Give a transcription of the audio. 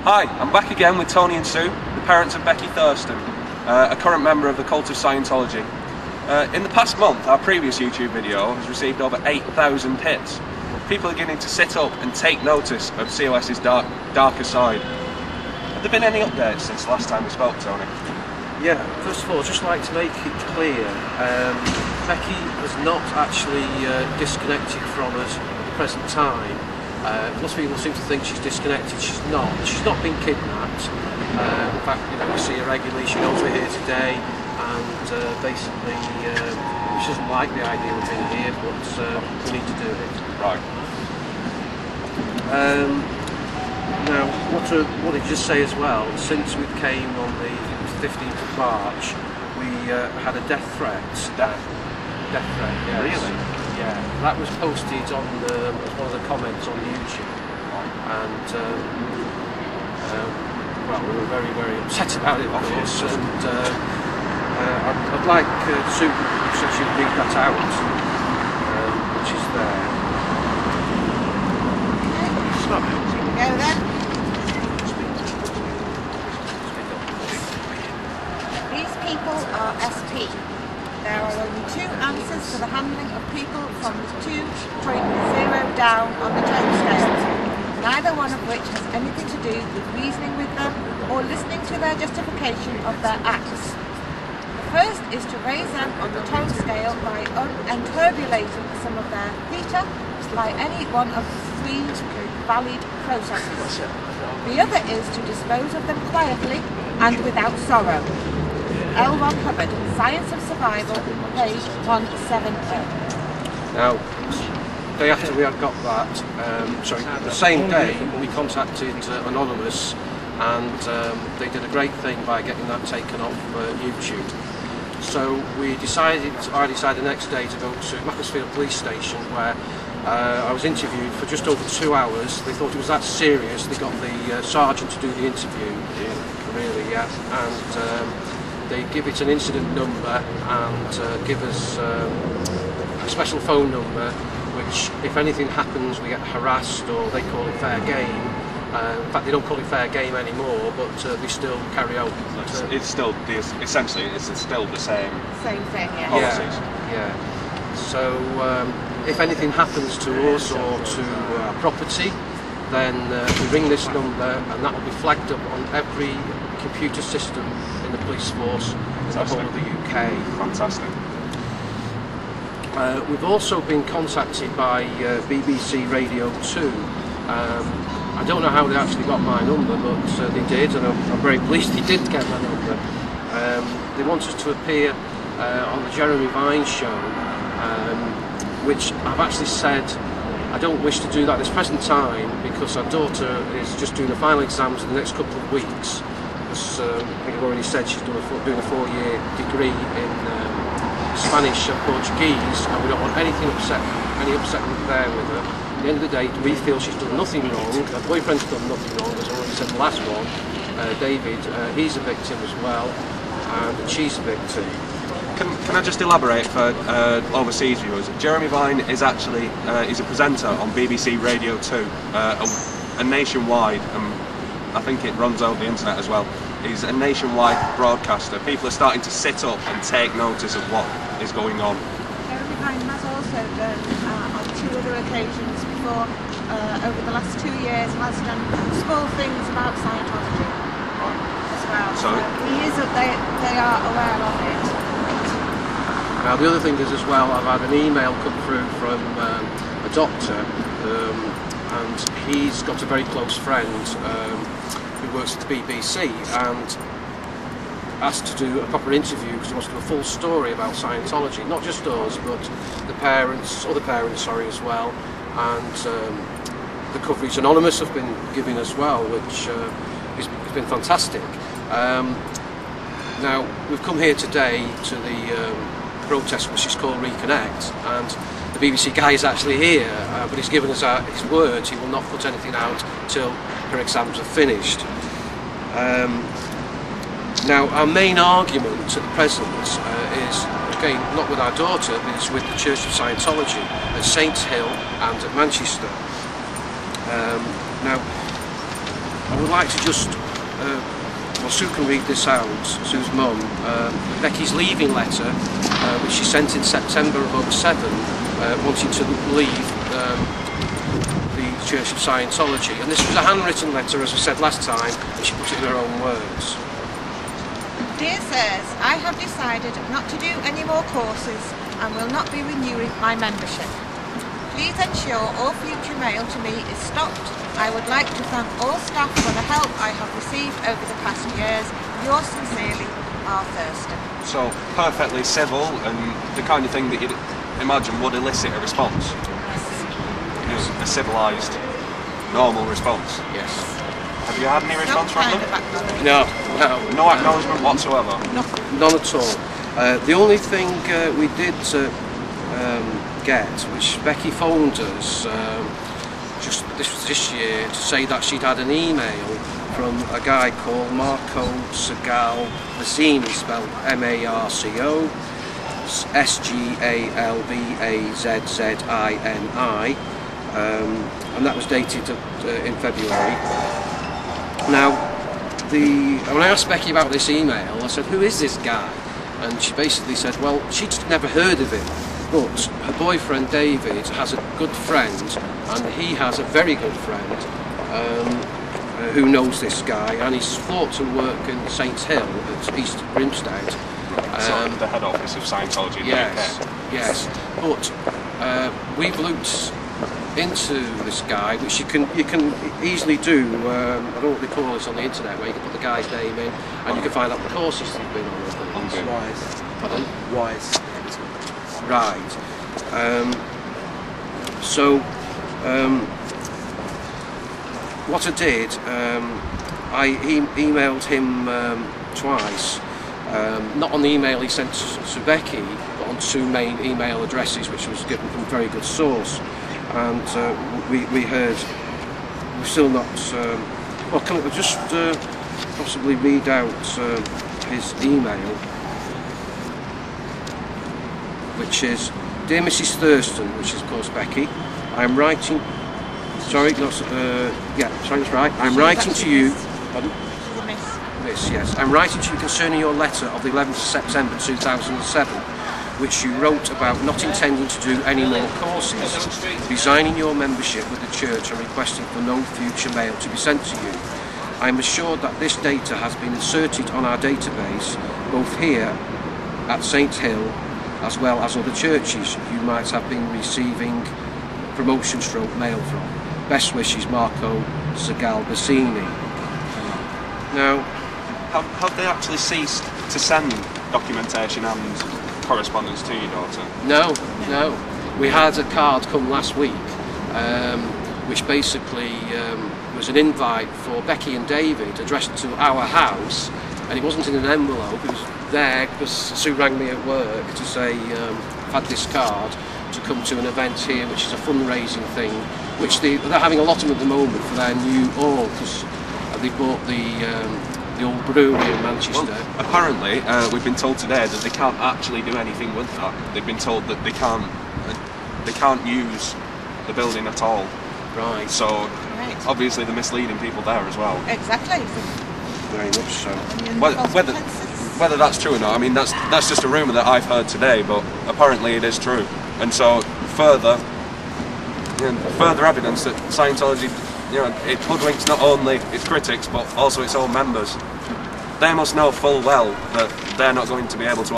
Hi, I'm back again with Tony and Sue, the parents of Becky Thurston, a current member of the cult of Scientology. In the past month, our previous YouTube video has received over 8,000 hits. People are beginning to sit up and take notice of COS's darker side. Have there been any updates since the last time we spoke, Tony? Yeah, first of all, I'd just like to make it clear, Becky has not actually disconnected from us at the present time. Lots of people seem to think she's disconnected. She's not. She's not been kidnapped. In fact, you know, we see her regularly. She's over here today, and basically, she doesn't like the idea of being here, but we need to do it. Right. Now, what did you just say as well? Since we came on the 15th of March, we had a death threat. Death threat, yes. Really? Yeah, that was posted on as one of the comments on YouTube, and well, we were very, very upset about it, of course. And I'd like Sue, since you read that out, which is there. So, here we go then. These people are SP. There are only two answers for the handling of people from 2, 3, 0 down on the tone scale, neither one of which has anything to do with reasoning with them or listening to their justification of their acts. The first is to raise them on the tone scale by unturbulating some of their theta by any one of the 3 valid processes. The other is to dispose of them quietly and without sorrow. L1 Hubbard, Science of Survival, page 170. Now, the day after we had got that, sorry, the same day we contacted Anonymous, and they did a great thing by getting that taken off YouTube. So I decided the next day to go to Macclesfield Police Station, where I was interviewed for just over 2 hours. They thought it was that serious. They got the sergeant to do the interview. Really, yeah. And they give it an incident number and give us a special phone number, which if anything happens we get harassed, or they call it fair game. In fact, they don't call it fair game anymore, but they still carry out. It's still essentially it's still the same thing, yeah. policies. Yeah. So if anything happens to us or to our property, then we ring this number, and that will be flagged up on every computer system in the police force in the whole of the UK. Fantastic. We've also been contacted by BBC Radio 2. I don't know how they actually got my number, but they did, and I'm very pleased they did get my number. They want us to appear on the Jeremy Vine show, which I've actually said I don't wish to do that at this present time, because our daughter is just doing the final exams in the next couple of weeks. As I think I've already said, she's doing a 4-year degree in Spanish and Portuguese, and we don't want any upsetting there with her. At the end of the day, we feel she's done nothing wrong. Her boyfriend's done nothing wrong, as I already said the last one. David, he's a victim as well, and she's a victim. Can I just elaborate for overseas viewers? Jeremy Vine is actually he's a presenter on BBC Radio 2, a nationwide, I think it runs over the internet as well. He's a nationwide broadcaster. People are starting to sit up and take notice of what is going on. Jeremy Vine has also done, on 2 other occasions before, over the last 2 years, has done small things about Scientology as well. So they are aware of it. Now the other thing is as well, I've had an email come through from a doctor, and he's got a very close friend who works at the BBC, and asked to do a proper interview because he wants to do a full story about Scientology, not just us, but the parents, other parents, sorry, as well, and the coverage Anonymous have been giving as well, which has been fantastic. Now we've come here today to the protest, which is called Reconnect, and the BBC guy is actually here, but he's given us his words he will not put anything out till her exams are finished. Now our main argument at the present is, again, not with our daughter, but it's with the Church of Scientology at Saints Hill and at Manchester. Now I would like to just, well, Sue can read this out, Sue's mum, Becky's leaving letter, which she sent in September of '07, wanting to leave the Church of Scientology. And this was a handwritten letter, as I said last time, and she put it in her own words. Dear sirs, I have decided not to do any more courses and will not be renewing my membership. Please ensure all future mail to me is stopped. I would like to thank all staff for the help I have received over the past years. Yours sincerely, R. Thurston. So, perfectly civil and the kind of thing that you'd imagine would elicit a response. You know, a civilised, normal response. Yes. Have you had any response from them? No. No acknowledgement whatsoever? None at all. The only thing we did get, which Becky phoned us just this year to say that she'd had an email from a guy called Marco Segal Bazzini, spelled M-A-R-C-O S-G-A-L-B-A-Z-Z-I-N-I, and that was dated in February. Now, when I asked Becky about this email, I said, who is this guy? And she basically said, well, she'd never heard of him, but her boyfriend David has a good friend, and he has a very good friend who knows this guy, and he's thought to work in Saints Hill at East Grinstead. So the head office of Scientology in the UK. Yes, but we've looked into this guy, which you can easily do. I don't know what they call this on the internet, where you can put the guy's name in and you can find out the courses he's been on. Wise. Pardon? Wise. Right. What I did, I emailed him twice. Not on the email he sent to Becky, but on two main email addresses, which was given from a very good source. And we heard, we're still not. Well, can I just possibly read out his email, which is, Dear Mrs. Thurston, which is of course Becky, I'm writing. Sorry, that's right. I'm writing to you. Pardon? Miss, yes. I'm writing to you concerning your letter of the 11th of September 2007, which you wrote about not intending to do any more courses, resigning your membership with the church and requesting for no future mail to be sent to you. I am assured that this data has been inserted on our database, both here at Saints Hill, as well as other churches you might have been receiving promotion stroke mail from. Best wishes, Marco Segal Bazzini. Now, have they actually ceased to send documentation and correspondence to your daughter? No. We had a card come last week, which basically was an invite for Becky and David addressed to our house, and it wasn't in an envelope, it was there because Sue rang me at work to say I've had this card to come to an event here, which is a fundraising thing, which they're having a lot of at the moment for their new hall, because they bought the old brewery in Manchester. Well, apparently, we've been told today that they can't actually do anything with that. They've been told that they can't use the building at all. Right. So, obviously they're misleading people there as well. Exactly. Very much so. Whether that's true or not, I mean, that's just a rumour that I've heard today, but apparently it is true. And so, further evidence that Scientology, it hoodwinks not only its critics, but also its own members. They must know full well that they're not going to be able to